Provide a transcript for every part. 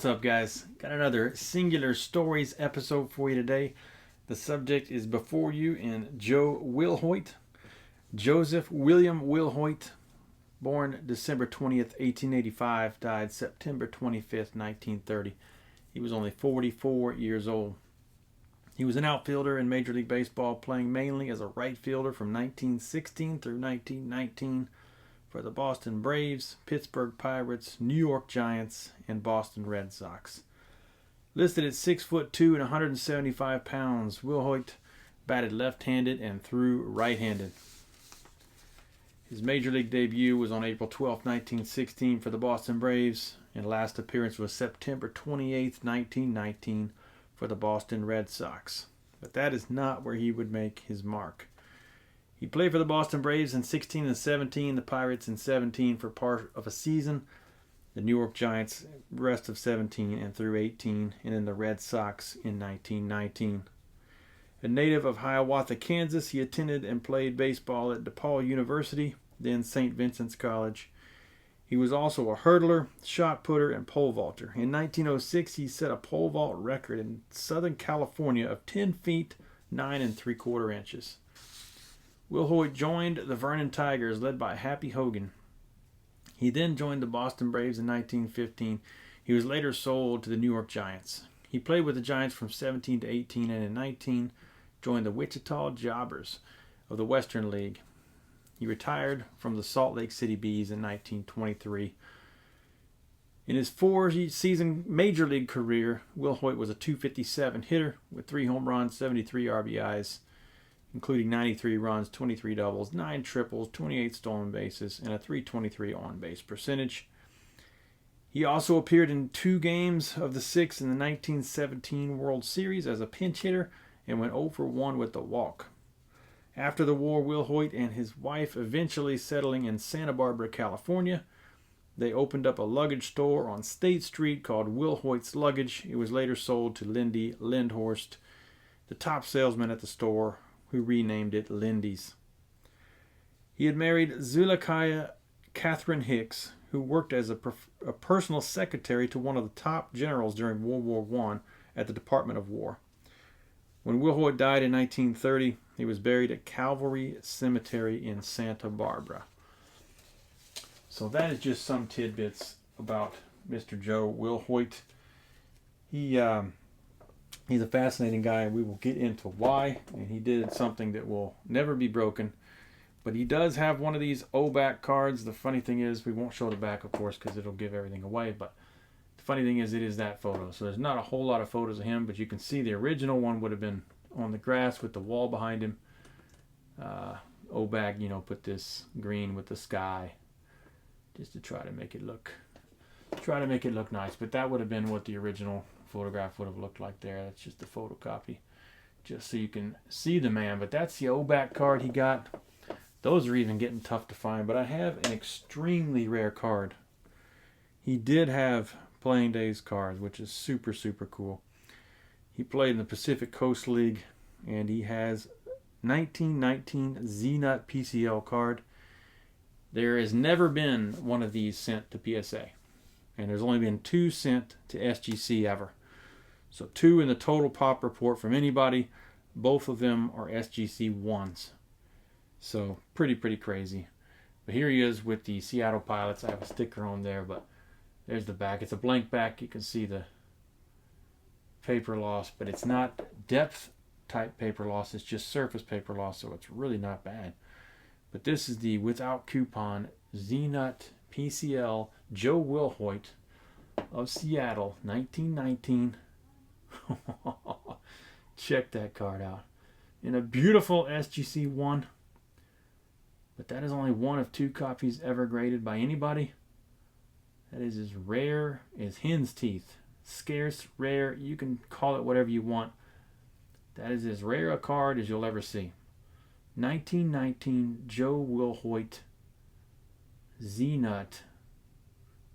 What's up, guys? Got another Singular Stories episode for you today. The subject is before you in Joe Wilhoit. Joseph William Wilhoit, born December 20th, 1885, died September 25th, 1930. He was only 44 years old. He was an outfielder in Major League Baseball, playing mainly as a right fielder from 1916 through 1919 for the Boston Braves, Pittsburgh Pirates, New York Giants, and Boston Red Sox. Listed at 6'2" and 175 pounds, Wilhoit batted left-handed and threw right-handed. His Major League debut was on April 12, 1916 for the Boston Braves, and last appearance was September 28, 1919 for the Boston Red Sox. But that is not where he would make his mark. He played for the Boston Braves in 16 and 17, the Pirates in 17 for part of a season, the New York Giants rest of 17 and through 18, and then the Red Sox in 1919. A native of Hiawatha, Kansas, he attended and played baseball at DePaul University, then St. Vincent's College. He was also a hurdler, shot putter, and pole vaulter. In 1906, he set a pole vault record in Southern California of 10 feet 9 3/4 inches. Wilhoit joined the Vernon Tigers, led by Happy Hogan. He then joined the Boston Braves in 1915. He was later sold to the New York Giants. He played with the Giants from 17 to 18, and in 19 joined the Wichita Jobbers of the Western League. He retired from the Salt Lake City Bees in 1923. In his four-season Major League career, Wilhoit was a .257 hitter with 3 home runs, 73 RBIs, including 93 runs, 23 doubles, 9 triples, 28 stolen bases, and a .323 on-base percentage. He also appeared in 2 games of the 6 in the 1917 World Series as a pinch hitter and went 0 for 1 with a walk. After the war, Wilhoit and his wife eventually settling in Santa Barbara, California. They opened up a luggage store on State Street called Wilhoit's Luggage. It was later sold to Lindy Lindhorst, the top salesman at the store, who renamed it Lindy's. He had married Zuleika Catherine Hicks, who worked as a personal secretary to one of the top generals during World War I at the Department of War. When Wilhoit died in 1930, he was buried at Calvary Cemetery in Santa Barbara. So that is just some tidbits about Mr. Joe Wilhoit. He's a fascinating guy, and we will get into why. And he did something that will never be broken. But he does have one of these O-back cards. The funny thing is, we won't show the back, of course, because it'll give everything away. But the funny thing is, it is that photo. So there's not a whole lot of photos of him, but you can see the original one would have been on the grass with the wall behind him. O-back, put this green with the sky, just to try to make it look nice. But that would have been what the original photograph would have looked like there. That's just a photocopy, just so you can see the man. But that's the O-back card he got. Those are even getting tough to find, but I have an extremely rare card. He did have playing days cards, which is super, super cool. He played in the Pacific Coast League, and he has 1919 Z-Nut PCL card. There has never been one of these sent to PSA, and there's only been 2 sent to SGC ever. So 2 in the total pop report from anybody. Both of them are SGC 1s. So pretty crazy. But here he is with the Seattle Pilots. I have a sticker on there, but there's the back. It's a blank back. You can see the paper loss, but it's not depth type paper loss. It's just surface paper loss, so it's really not bad. But this is the without coupon Z-Nut PCL Joe Wilhoit of Seattle, 1919. Check that card out. In a beautiful SGC 1. But that is only one of 2 copies ever graded by anybody. That is as rare as hen's teeth. Scarce, rare, you can call it whatever you want. That is as rare a card as you'll ever see. 1919 Joe Wilhoit Z-Nut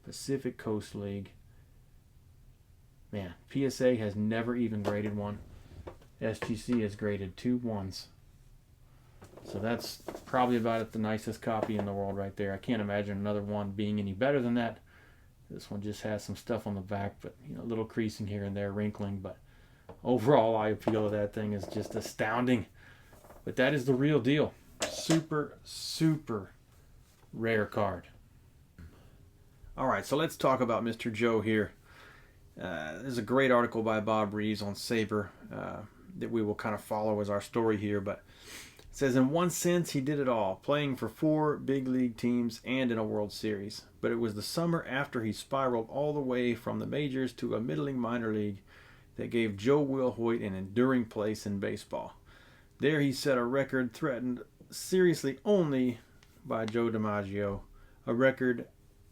Pacific Coast League. Man, PSA has never even graded one. SGC has graded 2 1s. So that's probably about the nicest copy in the world right there. I can't imagine another one being any better than that. This one just has some stuff on the back, but a little creasing here and there, wrinkling. But overall, eye appeal of that thing is just astounding. But that is the real deal. Super, super rare card. All right, so let's talk about Mr. Joe here. There's a great article by Bob Reeves on Sabre that we will kind of follow as our story here. But it says, in one sense, he did it all, playing for 4 big league teams and in a World Series. But it was the summer after he spiraled all the way from the majors to a middling minor league that gave Joe Wilhoit an enduring place in baseball. There he set a record threatened seriously only by Joe DiMaggio, a record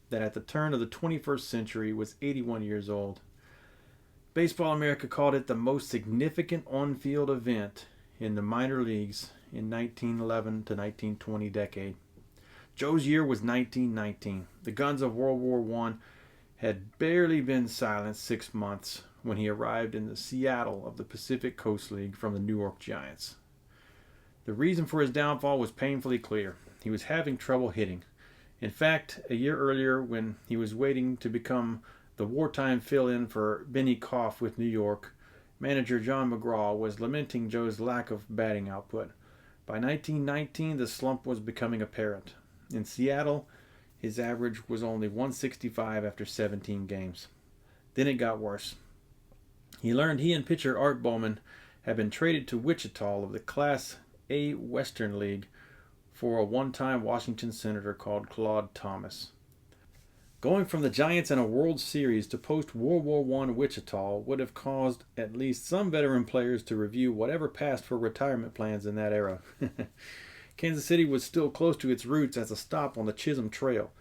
that at the turn of the 21st century was 81 years old. Baseball America called it the most significant on-field event in the minor leagues in 1911 to 1920 decade. Joe's year was 1919. The guns of World War I had barely been silenced 6 months when he arrived in the Seattle of the Pacific Coast League from the New York Giants. The reason for his downfall was painfully clear. He was having trouble hitting. In fact, a year earlier, when he was waiting to become the wartime fill-in for Benny Koff with New York, manager John McGraw was lamenting Joe's lack of batting output. By 1919, the slump was becoming apparent. In Seattle, his average was only 165 after 17 games. Then it got worse. He learned he and pitcher Art Bowman had been traded to Wichita of the Class A Western League for a one-time Washington Senator called Claude Thomas. Going from the Giants in a World Series to post-World War I Wichita would have caused at least some veteran players to review whatever passed for retirement plans in that era. Kansas City was still close to its roots as a stop on the Chisholm Trail,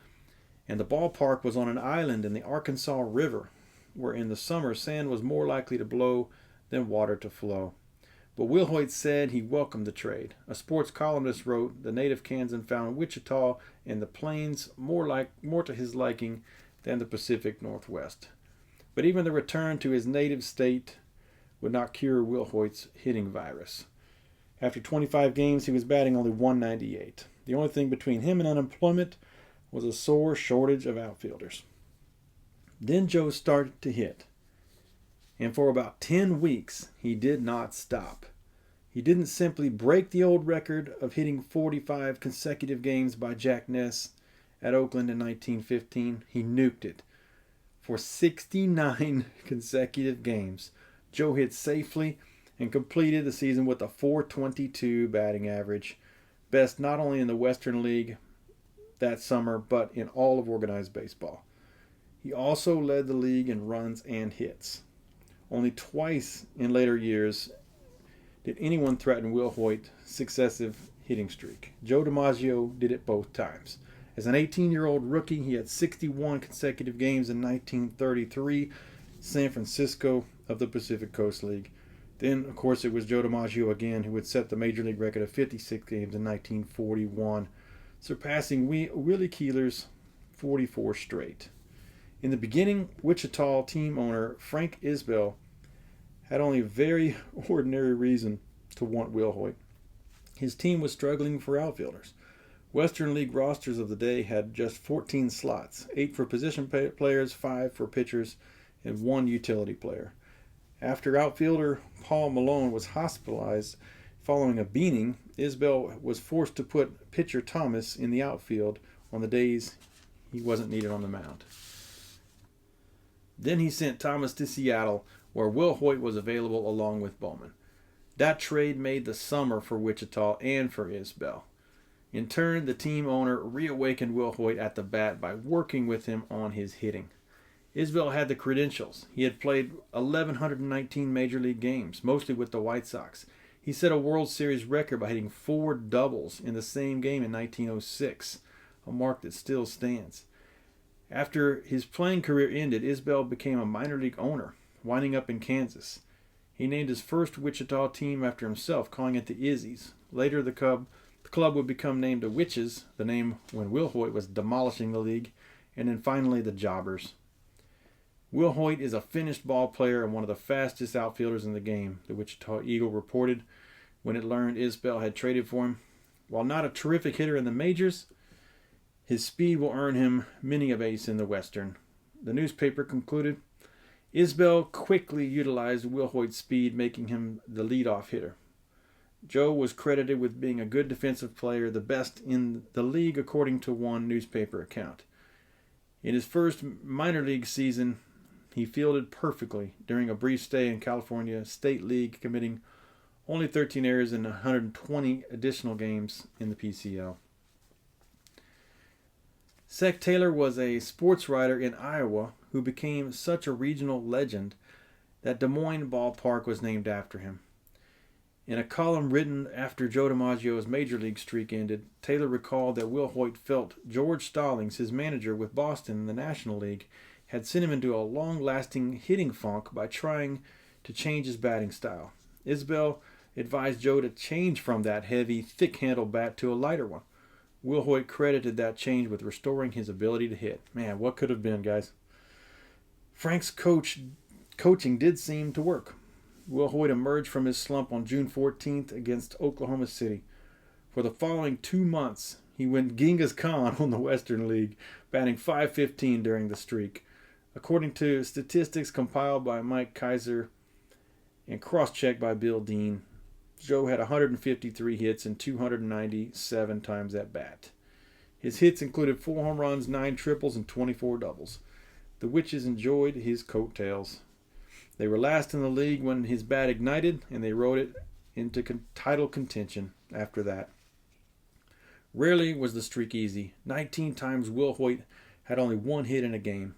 and the ballpark was on an island in the Arkansas River, where in the summer sand was more likely to blow than water to flow. But Wilhoit said he welcomed the trade. A sports columnist wrote, the native Kansan found Wichita and the plains more to his liking than the Pacific Northwest. But even the return to his native state would not cure Wilhoit's hitting virus. After 25 games, he was batting only .198. The only thing between him and unemployment was a sore shortage of outfielders. Then Joe started to hit. And for about 10 weeks, he did not stop. He didn't simply break the old record of hitting 45 consecutive games by Jack Ness at Oakland in 1915. He nuked it. For 69 consecutive games, Joe hit safely and completed the season with a .422 batting average, best not only in the Western League that summer, but in all of organized baseball. He also led the league in runs and hits. Only twice in later years did anyone threaten Wilhoit's successive hitting streak. Joe DiMaggio did it both times. As an 18-year-old rookie, he had 61 consecutive games in 1933, San Francisco of the Pacific Coast League. Then, of course, it was Joe DiMaggio again who would set the major league record of 56 games in 1941, surpassing Willie Keeler's 44 straight. In the beginning, Wichita team owner Frank Isbell had only a very ordinary reason to want Wilhoit. His team was struggling for outfielders. Western League rosters of the day had just 14 slots, 8 for position players, 5 for pitchers, and 1 utility player. After outfielder Paul Malone was hospitalized following a beating, Isbell was forced to put pitcher Thomas in the outfield on the days he wasn't needed on the mound. Then he sent Thomas to Seattle, where Wilhoit was available along with Bowman. That trade made the summer for Wichita and for Isbell. In turn, the team owner reawakened Wilhoit at the bat by working with him on his hitting. Isbell had the credentials. He had played 1,119 major league games, mostly with the White Sox. He set a World Series record by hitting 4 doubles in the same game in 1906, a mark that still stands. After his playing career ended, Isbell became a minor league owner, winding up in Kansas. He named his first Wichita team after himself, calling it the Izzies. Later, the club would become named the Witches, the name when Wilhoit was demolishing the league, and then finally the Jobbers. Wilhoit is a finished ball player and one of the fastest outfielders in the game, the Wichita Eagle reported when it learned Isbell had traded for him. While not a terrific hitter in the majors, his speed will earn him many a base in the Western. The newspaper concluded, Isbell quickly utilized Wilhoit's speed, making him the leadoff hitter. Joe was credited with being a good defensive player, the best in the league according to one newspaper account. In his first minor league season, he fielded perfectly during a brief stay in California State League, committing only 13 errors in 120 additional games in the PCL. Sec Taylor was a sports writer in Iowa who became such a regional legend that Des Moines Ballpark was named after him. In a column written after Joe DiMaggio's major league streak ended, Taylor recalled that Wilhoit felt George Stallings, his manager with Boston in the National League, had sent him into a long-lasting hitting funk by trying to change his batting style. Isbell advised Joe to change from that heavy, thick-handled bat to a lighter one. Wilhoit credited that change with restoring his ability to hit. Man, what could have been, guys? Frank's coaching did seem to work. Wilhoit emerged from his slump on June 14th against Oklahoma City. For the following 2 months, he went Genghis Khan on the Western League, batting .515 during the streak. According to statistics compiled by Mike Kaiser and cross-checked by Bill Dean, Joe had 153 hits and 297 times at bat. His hits included 4 home runs, 9 triples, and 24 doubles. The Witches enjoyed his coattails. They were last in the league when his bat ignited, and they rode it into title contention after that. Rarely was the streak easy. 19 times Wilhoit had only 1 hit in a game.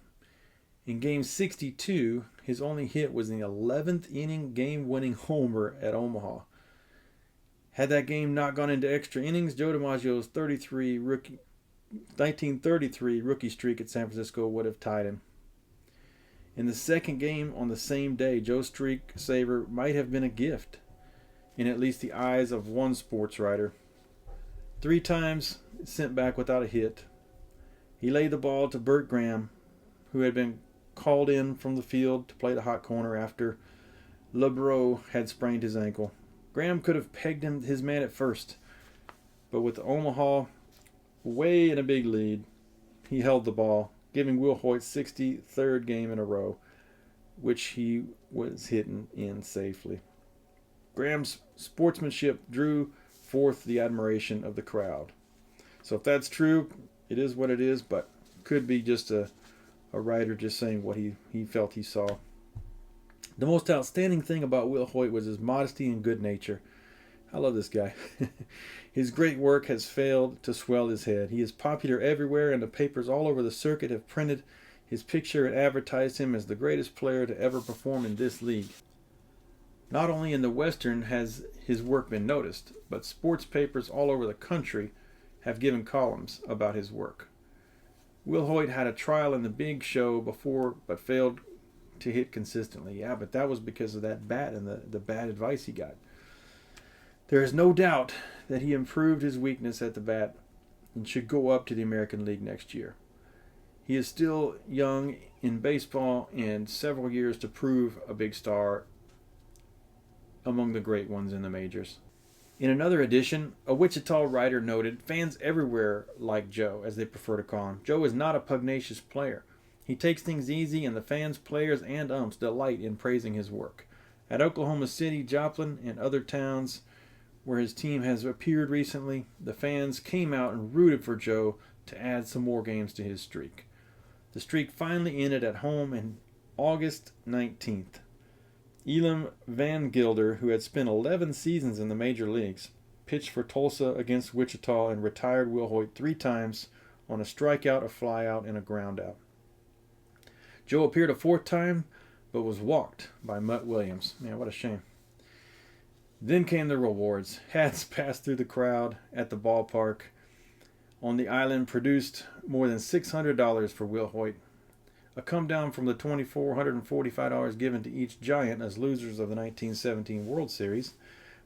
In Game 62, his only hit was in the 11th inning game-winning homer at Omaha. Had that game not gone into extra innings, Joe DiMaggio's 1933 rookie streak at San Francisco would have tied him. In the second game on the same day, Joe's streak saver might have been a gift, in at least the eyes of one sports writer. 3 times sent back without a hit. He laid the ball to Burt Graham, who had been called in from the field to play the hot corner after LeBreau had sprained his ankle. Graham could have pegged his man at first, but with Omaha way in a big lead, he held the ball, giving Wilhoit's 63rd game in a row, which he was hitting in safely. Graham's sportsmanship drew forth the admiration of the crowd. So if that's true, it is what it is, but could be just a writer just saying what he felt he saw. The most outstanding thing about Wilhoit was his modesty and good nature. I love this guy. His great work has failed to swell his head. He is popular everywhere, and the papers all over the circuit have printed his picture and advertised him as the greatest player to ever perform in this league. Not only in the Western has his work been noticed, but sports papers all over the country have given columns about his work. Wilhoit had a trial in the big show before, but failed to hit consistently. Yeah, but that was because of that bat and the bad advice he got. There is no doubt that he improved his weakness at the bat and should go up to the American League next year. He is still young in baseball and several years to prove a big star among the great ones in the majors. In another edition, a Wichita writer noted, fans everywhere like Joe, as they prefer to call him. Joe is not a pugnacious player. He takes things easy, and the fans, players, and umps delight in praising his work. At Oklahoma City, Joplin, and other towns where his team has appeared recently, the fans came out and rooted for Joe to add some more games to his streak. The streak finally ended at home on August 19th. Elam Van Gilder, who had spent 11 seasons in the major leagues, pitched for Tulsa against Wichita and retired Wilhoit 3 times on a strikeout, a flyout, and a groundout. Joe appeared a 4th time, but was walked by Mutt Williams. Man, what a shame. Then came the rewards. Hats passed through the crowd at the ballpark on the island produced more than $600 for Wilhoit, a come down from the $2,445 given to each Giant as losers of the 1917 World Series,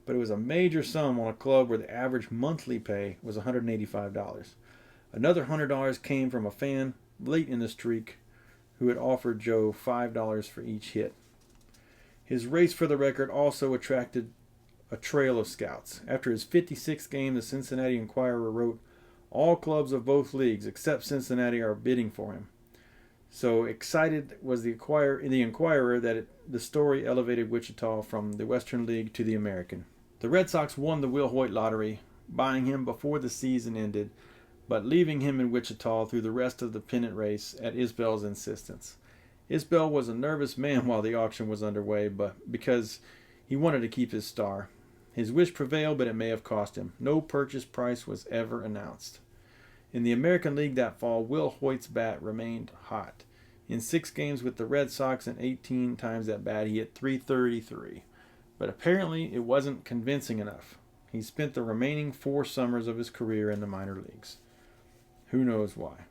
but it was a major sum on a club where the average monthly pay was $185. Another $100 came from a fan late in the streak who had offered Joe $5 for each hit. His race for the record also attracted a trail of scouts. After his 56th game, the Cincinnati Enquirer wrote, "All clubs of both leagues except Cincinnati are bidding for him. So excited was the Inquirer that the story elevated Wichita from the Western League to the American. The Red Sox won the Wilhoit lottery, buying him before the season ended, but leaving him in Wichita through the rest of the pennant race at Isbell's insistence. Isbell was a nervous man while the auction was underway, but because he wanted to keep his star. His wish prevailed, but it may have cost him. No purchase price was ever announced. In the American League that fall, Wilhoit's bat remained hot. In 6 games with the Red Sox and 18 times at bat, he hit .333. But apparently it wasn't convincing enough. He spent the remaining 4 summers of his career in the minor leagues. Who knows why?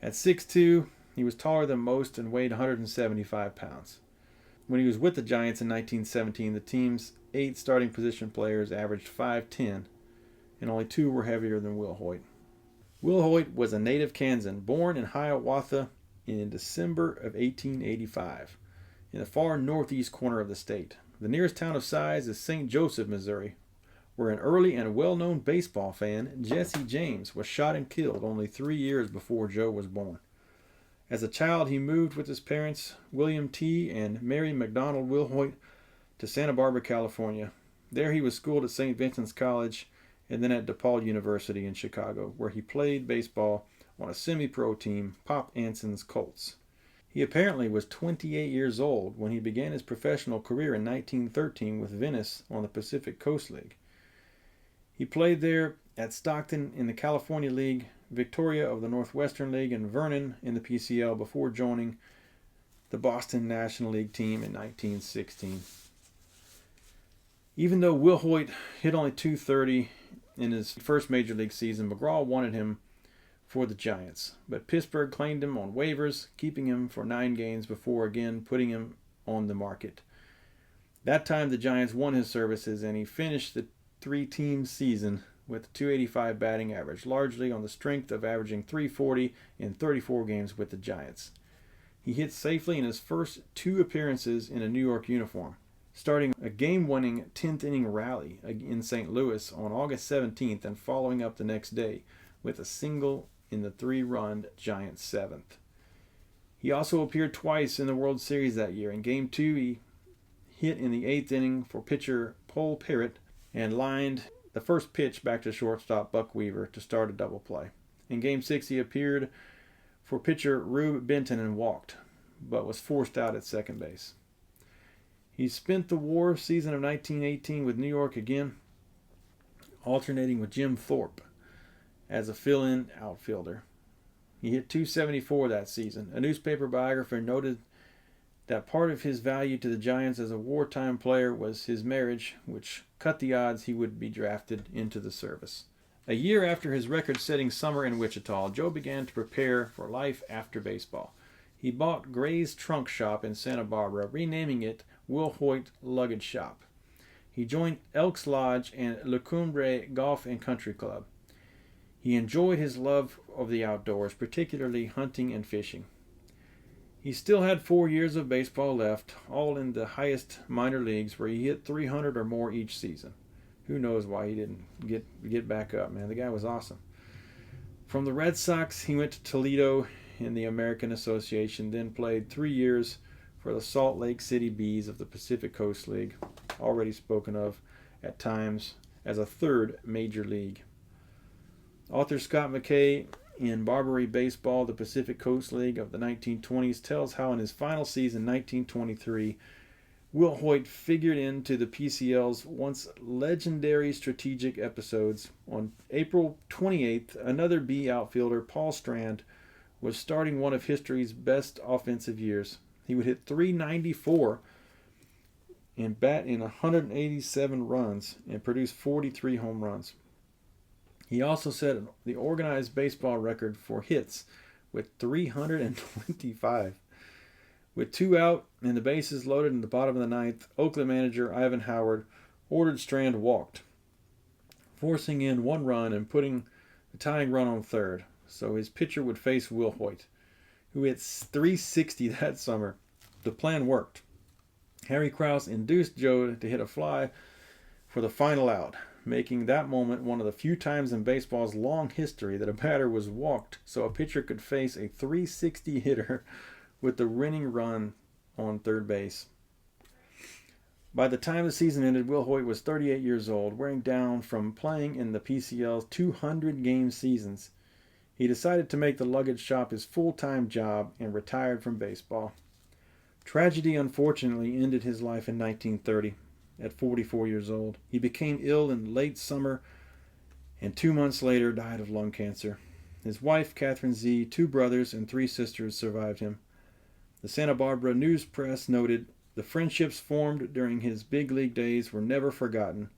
At 6'2", he was taller than most and weighed 175 pounds. When he was with the Giants in 1917, the team's 8 starting position players averaged 5'10", and only 2 were heavier than Wilhoit. Wilhoit was a native Kansan, born in Hiawatha in December of 1885, in the far northeast corner of the state. The nearest town of size is St. Joseph, Missouri, where an early and well-known baseball fan, Jesse James, was shot and killed only 3 years before Joe was born. As a child, he moved with his parents, William T. and Mary McDonald Wilhoit, to Santa Barbara, California. There he was schooled at St. Vincent's College and then at DePaul University in Chicago, where he played baseball on a semi-pro team, Pop Anson's Colts. He apparently was 28 years old when he began his professional career in 1913 with Venice on the Pacific Coast League. He played there at Stockton in the California League, Victoria of the Northwestern League, and Vernon in the PCL before joining the Boston National League team in 1916. Even though Wilhoit hit only .230 in his first major league season, McGraw wanted him for the Giants, but Pittsburgh claimed him on waivers, keeping him for 9 games before again putting him on the market. That time the Giants won his services, and he finished the 3-team season with a .285 batting average, largely on the strength of averaging .340 in 34 games with the Giants. He hit safely in his first 2 appearances in a New York uniform, starting a game-winning 10th-inning rally in St. Louis on August 17th and following up the next day with a single in the 3-run Giants' 7th. He also appeared twice in the World Series that year. In Game 2, he hit in the 8th inning for pitcher Paul Parrott and lined the first pitch back to shortstop Buck Weaver to start a double play. In Game 6, he appeared for pitcher Rube Benton and walked, but was forced out at second base. He spent the war season of 1918 with New York again, alternating with Jim Thorpe as a fill-in outfielder. He hit .274 that season. A newspaper biographer noted that part of his value to the Giants as a wartime player was his marriage, which cut the odds he would be drafted into the service. A year after his record-setting summer in Wichita, Joe began to prepare for life after baseball. He bought Gray's Trunk Shop in Santa Barbara, renaming it Wilhoit Luggage Shop. He joined Elks Lodge and Le Cumbre Golf and Country Club. He enjoyed his love of the outdoors, particularly hunting and fishing. He still had 4 years of baseball left, all in the highest minor leagues where he hit .300 or more each season. Who knows why he didn't get back up, man. The guy was awesome. From the Red Sox, he went to Toledo in the American Association, then played 3 years for the Salt Lake City Bees of the Pacific Coast League, already spoken of at times as a 3rd major league. Author Scott McKay in Barbary Baseball, the Pacific Coast League of the 1920s, tells how in his final season, 1923, Wilhoit figured into the PCL's once legendary strategic episodes. On April 28th, another B outfielder, Paul Strand, was starting one of history's best offensive years. He would hit .394 and bat in 187 runs and produce 43 home runs. He also set the organized baseball record for hits with 325. With 2 out and the bases loaded in the bottom of the 9th, Oakland manager Ivan Howard ordered Strand walked, forcing in 1 run and putting the tying run on third, so his pitcher would face Wilhoit, who hit .360 that summer. The plan worked. Harry Krause induced Joe to hit a fly for the final out. making that moment one of the few times in baseball's long history that a batter was walked so a pitcher could face a 360 hitter with the winning run on third base. By the time the season ended, Wilhoit was 38 years old, wearing down from playing in the PCL's 200-game seasons. He decided to make the luggage shop his full-time job and retired from baseball. Tragedy unfortunately ended his life in 1930 at 44 years old. He became ill in late summer and 2 months later died of lung cancer. His wife, Catherine Z., 2 brothers, and 3 sisters survived him. The Santa Barbara News Press noted, "The friendships formed during his big league days were never forgotten,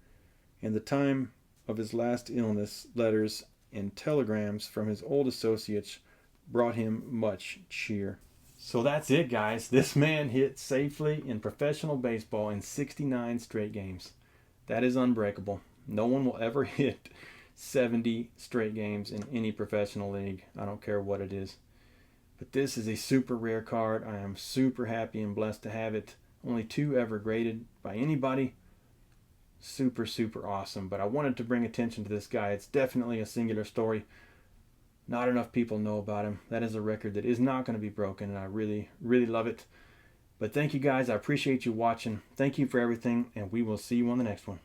and the time of his last illness, letters and telegrams from his old associates brought him much cheer." So that's it, guys. This man hit safely in professional baseball in 69 straight games. That is unbreakable. No one will ever hit 70 straight games in any professional league. I don't care what it is. But this is a super rare card. I am super happy and blessed to have it. Only 2 ever graded by anybody. Super, super awesome. But I wanted to bring attention to this guy. It's definitely a singular story. Not enough people know about him. That is a record that is not going to be broken, and I really, really love it. But thank you guys. I appreciate you watching. Thank you for everything, and we will see you on the next one.